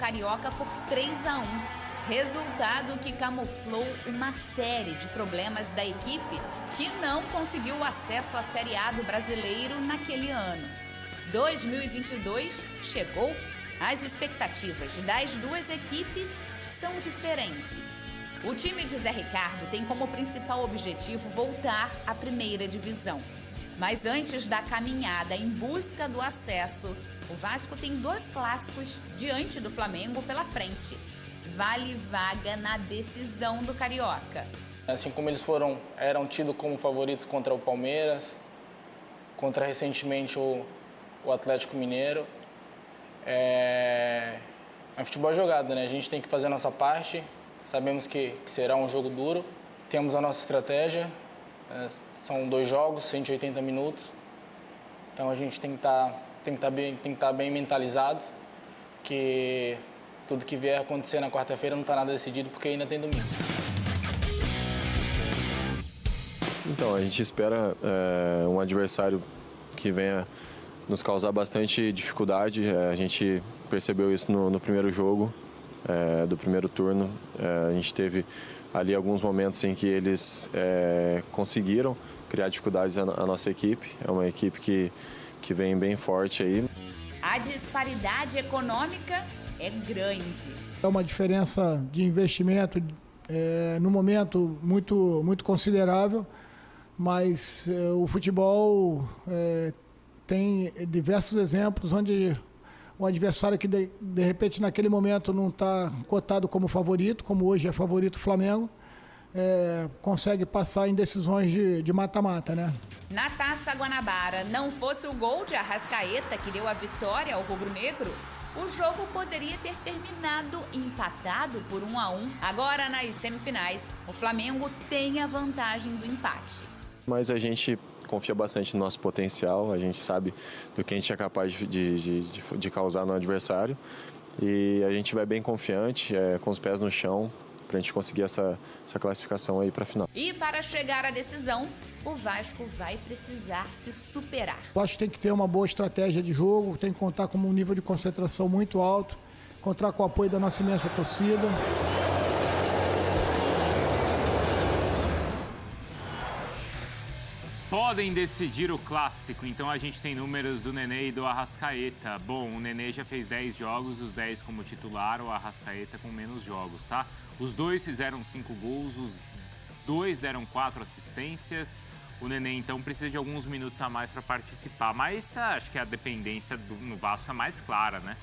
Carioca por 3-1. Resultado que camuflou uma série de problemas da equipe que não conseguiu acesso à Série A do Brasileiro naquele ano. 2022 chegou. As expectativas das duas equipes são diferentes. O time de Zé Ricardo tem como principal objetivo voltar à primeira divisão. Mas antes da caminhada em busca do acesso, o Vasco tem 2 clássicos diante do Flamengo pela frente. Vale vaga na decisão do Carioca. Assim como eles eram tidos como favoritos contra o Palmeiras, contra recentemente o Atlético Mineiro. É futebol jogado, né? A gente tem que fazer a nossa parte. Sabemos que será um jogo duro. Temos a nossa estratégia. São 2 jogos, 180 minutos. Então a gente tem que estar bem mentalizado, que tudo que vier acontecer na quarta-feira não está nada decidido, porque ainda tem domingo. Então, a gente espera um adversário que venha nos causar bastante dificuldade. A gente percebeu isso no primeiro jogo do primeiro turno. A gente teve ali alguns momentos em que eles conseguiram criar dificuldades à nossa equipe. É uma equipe que vem bem forte aí. A disparidade econômica é grande. É uma diferença de investimento no momento muito considerável, mas o futebol tem diversos exemplos onde um adversário que de repente naquele momento não está cotado como favorito, como hoje é favorito o Flamengo, consegue passar em decisões de mata-mata, né? Na Taça Guanabara, não fosse o gol de Arrascaeta que deu a vitória ao rubro-negro, o jogo poderia ter terminado empatado por 1-1. Agora, nas semifinais, o Flamengo tem a vantagem do empate. Mas a gente confia bastante no nosso potencial, a gente sabe do que a gente é capaz de causar no adversário. E a gente vai bem confiante, com os pés no chão, para a gente conseguir essa classificação aí para a final. E para chegar à decisão, o Vasco vai precisar se superar. Eu acho que tem que ter uma boa estratégia de jogo, tem que contar com um nível de concentração muito alto, contar com o apoio da nossa imensa torcida. Podem decidir o clássico, então a gente tem números do Nenê e do Arrascaeta. Bom, o Nenê já fez 10 jogos, os 10 como titular, o Arrascaeta com menos jogos, tá? Os dois fizeram 5 gols, os 2 deram 4 assistências. O Nenê, então, precisa de alguns minutos a mais para participar, mas acho que a dependência no Vasco é mais clara, né?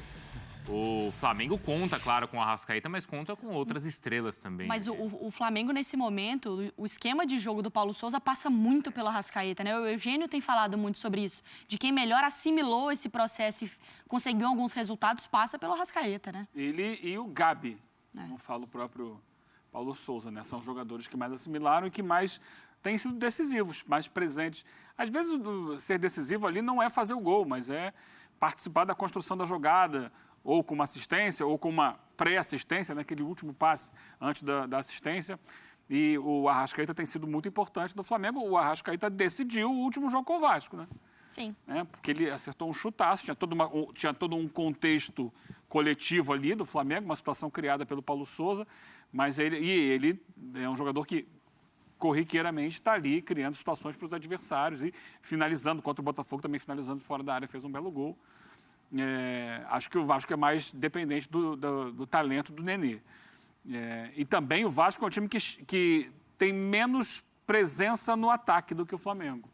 O Flamengo conta, claro, com o Arrascaeta, mas conta com outras estrelas também. Mas o Flamengo, nesse momento, o esquema de jogo do Paulo Souza passa muito pelo Arrascaeta, né? O Eugênio tem falado muito sobre isso, de quem melhor assimilou esse processo e conseguiu alguns resultados, passa pelo Arrascaeta, né? Ele e o Gabi, não falo o próprio Paulo Souza, né? São jogadores que mais assimilaram e que mais têm sido decisivos, mais presentes. Às vezes, ser decisivo ali não é fazer o gol, mas é participar da construção da jogada, ou com uma assistência, ou com uma pré-assistência, naquele último passe antes da assistência. E o Arrascaeta tem sido muito importante no Flamengo. O Arrascaeta decidiu o último jogo com o Vasco, né? Sim. Porque ele acertou um chutaço, tinha todo um contexto coletivo ali do Flamengo, uma situação criada pelo Paulo Souza, mas ele é um jogador que corriqueiramente está ali criando situações para os adversários e finalizando contra o Botafogo, também finalizando fora da área, fez um belo gol. Acho que o Vasco é mais dependente do talento do Nenê. E também o Vasco é um time que tem menos presença no ataque do que o Flamengo.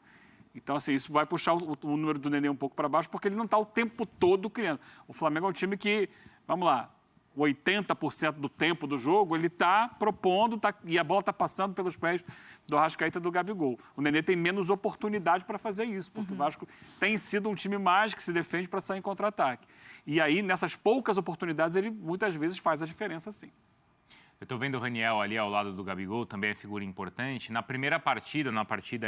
Então, assim, isso vai puxar o número do Nenê um pouco para baixo, porque ele não está o tempo todo criando. O Flamengo é um time que, vamos lá, 80% do tempo do jogo, ele está propondo e a bola está passando pelos pés do Arrascaeta e do Gabigol. O Nenê tem menos oportunidade para fazer isso, porque o Vasco tem sido um time mais que se defende para sair em contra-ataque. E aí, nessas poucas oportunidades, ele muitas vezes faz a diferença, sim. Eu estou vendo o Raniel ali ao lado do Gabigol, também é figura importante. Na primeira partida,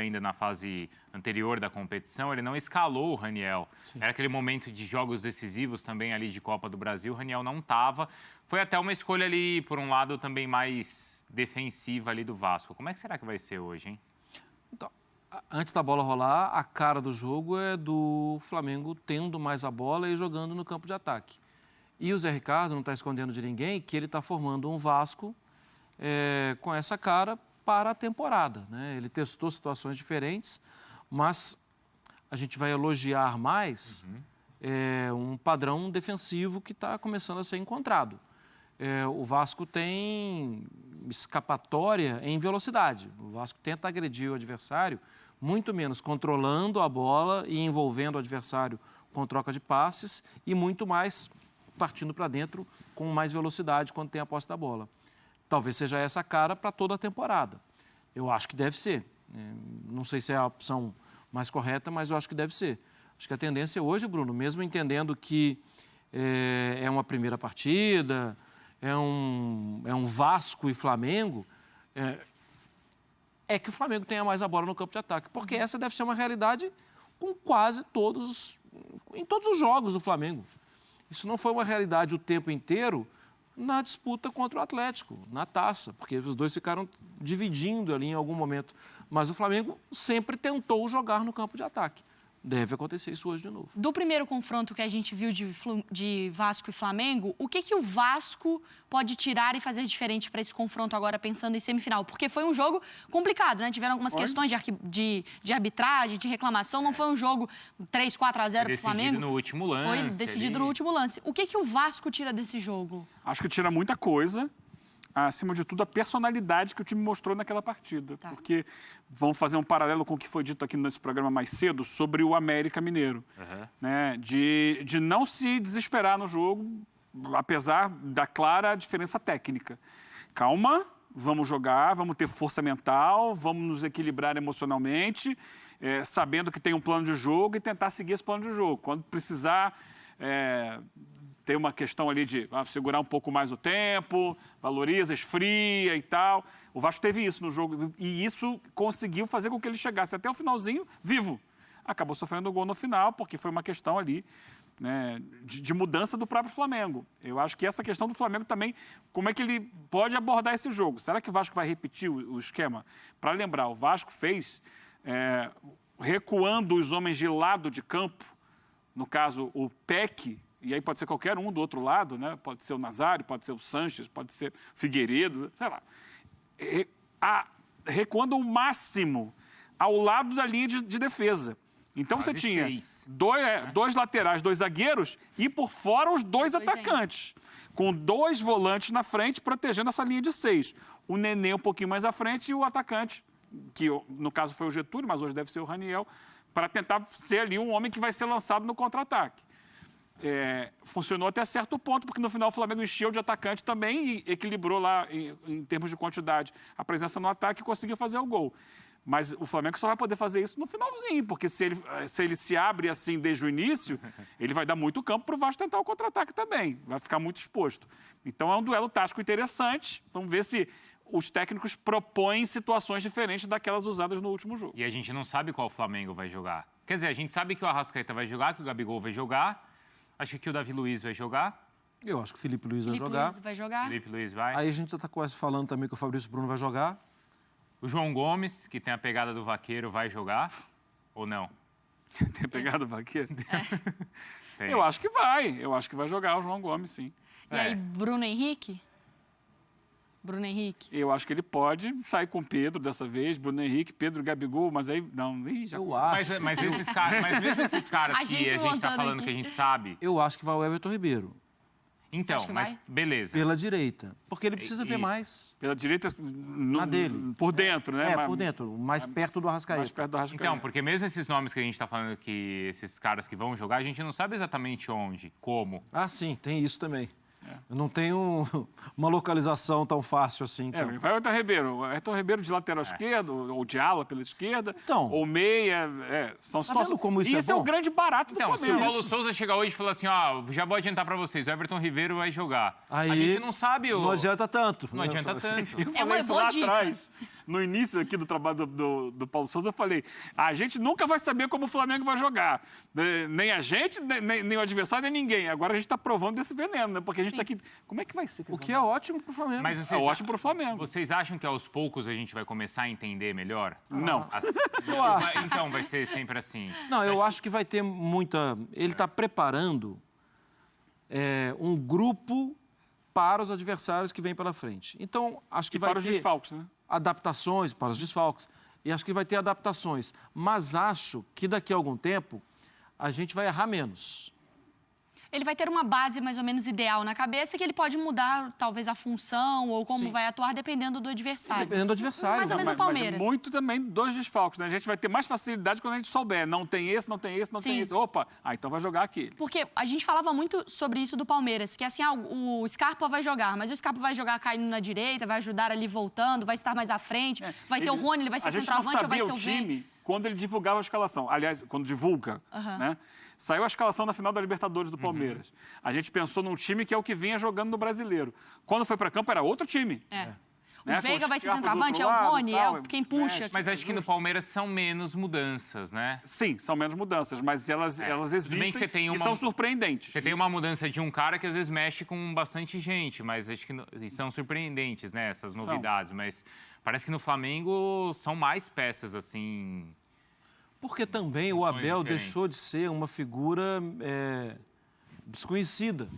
ainda na fase anterior da competição, ele não escalou o Raniel. Sim. Era aquele momento de jogos decisivos também ali de Copa do Brasil, o Raniel não estava. Foi até uma escolha ali, por um lado, também mais defensiva ali do Vasco. Como é que será que vai ser hoje, hein? Então, antes da bola rolar, a cara do jogo é do Flamengo tendo mais a bola e jogando no campo de ataque. E o Zé Ricardo não está escondendo de ninguém que ele está formando um Vasco com essa cara para a temporada, né? Ele testou situações diferentes, mas a gente vai elogiar mais um padrão defensivo que está começando a ser encontrado. O Vasco tem escapatória em velocidade. O Vasco tenta agredir o adversário muito menos controlando a bola e envolvendo o adversário com troca de passes e muito mais partindo para dentro com mais velocidade quando tem a posse da bola. Talvez seja essa a cara para toda a temporada. Eu acho que deve ser. Não sei se é a opção mais correta, mas eu acho que deve ser. Acho que a tendência hoje, Bruno, mesmo entendendo que é uma primeira partida, é um Vasco e Flamengo, é que o Flamengo tenha mais a bola no campo de ataque. Porque essa deve ser uma realidade com quase em todos os jogos do Flamengo. Isso não foi uma realidade o tempo inteiro na disputa contra o Atlético, na taça, porque os dois ficaram dividindo ali em algum momento. Mas o Flamengo sempre tentou jogar no campo de ataque. Deve acontecer isso hoje de novo. Do primeiro confronto que a gente viu de Vasco e Flamengo, o que o Vasco pode tirar e fazer diferente para esse confronto agora, pensando em semifinal? Porque foi um jogo complicado, né? Tiveram algumas questões de arbitragem, de reclamação. Não foi um jogo 3-4-0 para o Flamengo. Decidido no último lance. Foi decidido no último lance. O que o Vasco tira desse jogo? Acho que tira muita coisa. Acima de tudo, a personalidade que o time mostrou naquela partida. Tá. Porque vamos fazer um paralelo com o que foi dito aqui nesse programa mais cedo sobre o América Mineiro. Né? De não se desesperar no jogo, apesar da clara diferença técnica. Calma, vamos jogar, vamos ter força mental, vamos nos equilibrar emocionalmente, sabendo que tem um plano de jogo e tentar seguir esse plano de jogo. Quando precisar... Tem uma questão ali de segurar um pouco mais o tempo, valoriza, esfria e tal. O Vasco teve isso no jogo e isso conseguiu fazer com que ele chegasse até o finalzinho vivo. Acabou sofrendo o gol no final, porque foi uma questão ali, né, de mudança do próprio Flamengo. Eu acho que essa questão do Flamengo também, como é que ele pode abordar esse jogo? Será que o Vasco vai repetir o esquema? Para lembrar, o Vasco fez, recuando os homens de lado de campo, no caso o Peck, e aí pode ser qualquer um do outro lado, né? Pode ser o Nazário, pode ser o Sanches, pode ser o Figueiredo, sei lá. Recuando o máximo ao lado da linha de defesa. Então quase você tinha dois laterais, 2 zagueiros e por fora os 2 atacantes. Com 2 volantes na frente protegendo essa linha de 6. O Nenê um pouquinho mais à frente e o atacante, que no caso foi o Getúlio, mas hoje deve ser o Raniel, para tentar ser ali um homem que vai ser lançado no contra-ataque. Funcionou até certo ponto, porque no final o Flamengo encheu de atacante também e equilibrou lá, em termos de quantidade, a presença no ataque e conseguiu fazer o gol. Mas o Flamengo só vai poder fazer isso no finalzinho, porque se ele se abre assim desde o início, ele vai dar muito campo para o Vasco tentar o contra-ataque também. Vai ficar muito exposto. Então é um duelo tático interessante. Vamos ver se os técnicos propõem situações diferentes daquelas usadas no último jogo. E a gente não sabe qual o Flamengo vai jogar. Quer dizer, a gente sabe que o Arrascaeta vai jogar, que o Gabigol vai jogar. Acho que o Davi Luiz vai jogar. Eu acho que o Felipe Luiz vai jogar. Felipe Luiz vai. Aí a gente está quase falando também que o Fabrício Bruno vai jogar. O João Gomes, que tem a pegada do vaqueiro, vai jogar ou não? Tem a pegada do vaqueiro? Eu acho que vai. Eu acho que vai jogar o João Gomes, sim. E aí, Bruno Henrique? Bruno Henrique? Eu acho que ele pode sair com o Pedro dessa vez, Bruno Henrique, Pedro, Gabigol, mas aí não, já. Eu acho. Mas mesmo esses caras que a gente está falando aqui, que a gente sabe. Eu acho que vai o Everton Ribeiro. Então, mas beleza. Pela direita, porque ele precisa ver mais. Pela direita, na dele. Por dentro, né? Por dentro, mais perto do Arrascaeta. Mais perto do Arrascaeta. Então, porque mesmo esses nomes que a gente está falando que esses caras que vão jogar, a gente não sabe exatamente onde, como. Ah, sim, tem isso também. Eu não tenho uma localização tão fácil assim. Então. Vai o Everton Ribeiro. O Everton Ribeiro de lateral esquerdo, ou de ala pela esquerda, ou meia. São situações. Como isso é o grande barato do Flamengo. Se o Paulo Souza chegar hoje e falar assim, já vou adiantar para vocês, o Everton Ribeiro vai jogar. Aí, a gente não sabe Não adianta tanto. Não adianta tanto. Eu falei isso lá atrás. No início aqui do trabalho do Paulo Souza, eu falei, a gente nunca vai saber como o Flamengo vai jogar. Nem a gente, nem o adversário, nem ninguém. Agora a gente está provando desse veneno, né? Porque a gente está aqui... Como é que vai ser? O que é ótimo para o Flamengo. Mas ótimo para o Flamengo. Vocês acham que aos poucos a gente vai começar a entender melhor? Não. Eu acho. Então vai ser sempre assim? Não, eu acho que vai ter muita... Ele está preparando um grupo para os adversários que vêm pela frente. Então, acho que vai ter... para os desfalques, né? Adaptações para os desfalques. E acho que vai ter adaptações. Mas acho que daqui a algum tempo a gente vai errar menos. Ele vai ter uma base mais ou menos ideal na cabeça que ele pode mudar, talvez, a função ou como vai atuar, dependendo do adversário. Dependendo do adversário. Mais ou menos o Palmeiras. Mas muito também dos desfalques, né? A gente vai ter mais facilidade quando a gente souber. Não tem esse, não tem esse, não tem esse. Opa, então vai jogar aquele. Porque a gente falava muito sobre isso do Palmeiras, que assim, o Scarpa vai jogar, mas o Scarpa vai jogar caindo na direita, vai ajudar ali voltando, vai estar mais à frente, vai ter o Rony, ele vai ser centroavante ou vai ser o time quando ele divulgava a escalação. Aliás, quando divulga, né? Saiu a escalação na final da Libertadores do Palmeiras. A gente pensou num time que é o que vinha jogando no Brasileiro. Quando foi para campo, era outro time. O Veiga vai ser centroavante, é o Rony, é quem puxa. Mas acho que no Palmeiras são menos mudanças, né? Sim, são menos mudanças, mas elas existem e são surpreendentes. Você tem uma mudança de um cara que às vezes mexe com bastante gente, mas acho que são surpreendentes, né? Essas novidades. Mas parece que no Flamengo são mais peças, assim... Porque também o Abel deixou de ser uma figura desconhecida,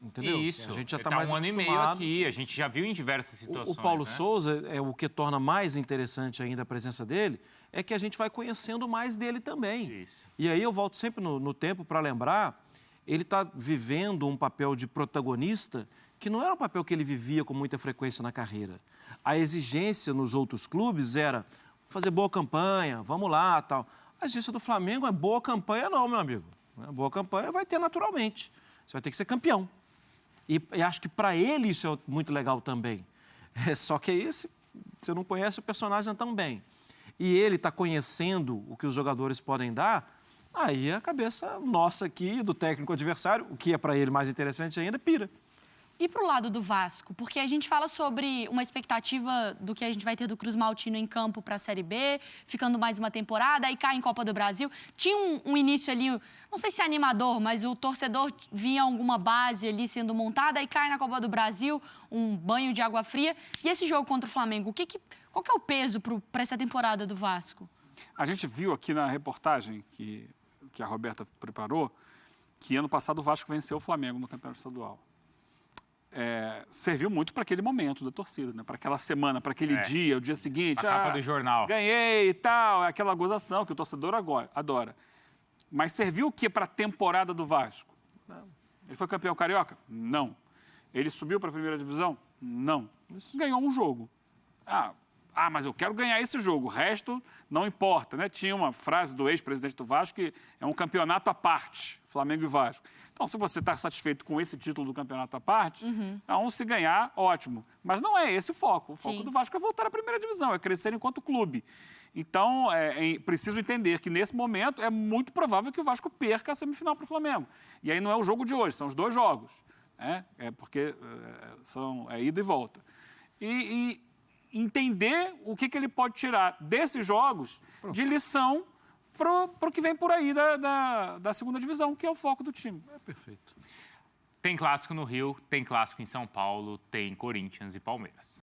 entendeu? Isso, a gente já está mais mais um ano e meio aqui, a gente já viu em diversas situações. O Paulo Souza, o que torna mais interessante ainda a presença dele, é que a gente vai conhecendo mais dele também. Isso. E aí eu volto sempre no tempo para lembrar, ele está vivendo um papel de protagonista que não era um papel que ele vivia com muita frequência na carreira. A exigência nos outros clubes era fazer boa campanha, vamos lá, tal. A exigência do Flamengo é boa campanha não, meu amigo. Boa campanha vai ter naturalmente. Você vai ter que ser campeão. E acho que para ele isso é muito legal também. Só que você não conhece o personagem tão bem. E ele está conhecendo o que os jogadores podem dar, aí a cabeça nossa aqui, do técnico adversário, o que é para ele mais interessante ainda, pira. E para o lado do Vasco? Porque a gente fala sobre uma expectativa do que a gente vai ter do Cruz Maltino em campo para a Série B, ficando mais uma temporada, aí cai em Copa do Brasil. Tinha um início ali, não sei se é animador, mas o torcedor vinha alguma base ali sendo montada, aí cai na Copa do Brasil, um banho de água fria. E esse jogo contra o Flamengo, qual que é o peso para essa temporada do Vasco? A gente viu aqui na reportagem que a Roberta preparou, que ano passado o Vasco venceu o Flamengo no Campeonato Estadual. Serviu muito para aquele momento da torcida, né? Para aquela semana, para aquele dia, o dia seguinte. A capa do jornal. Ganhei e tal, aquela gozação que o torcedor adora. Mas serviu o que para a temporada do Vasco? Não. Ele foi campeão carioca? Não. Ele subiu para a primeira divisão? Não. Ganhou um jogo. Mas eu quero ganhar esse jogo, o resto não importa, né? Tinha uma frase do ex-presidente do Vasco que é um campeonato à parte, Flamengo e Vasco. Então, se você está satisfeito com esse título do campeonato à parte, então, se ganhar, ótimo. Mas não é esse o foco. O foco do Vasco é voltar à primeira divisão, é crescer enquanto clube. Então, é preciso entender que, nesse momento, é muito provável que o Vasco perca a semifinal para o Flamengo. E aí não é o jogo de hoje, são os dois jogos. Porque são ida e volta. E entender o que ele pode tirar desses jogos de lição para o que vem por aí da segunda divisão, que é o foco do time. Perfeito. Tem clássico no Rio, tem clássico em São Paulo, tem Corinthians e Palmeiras.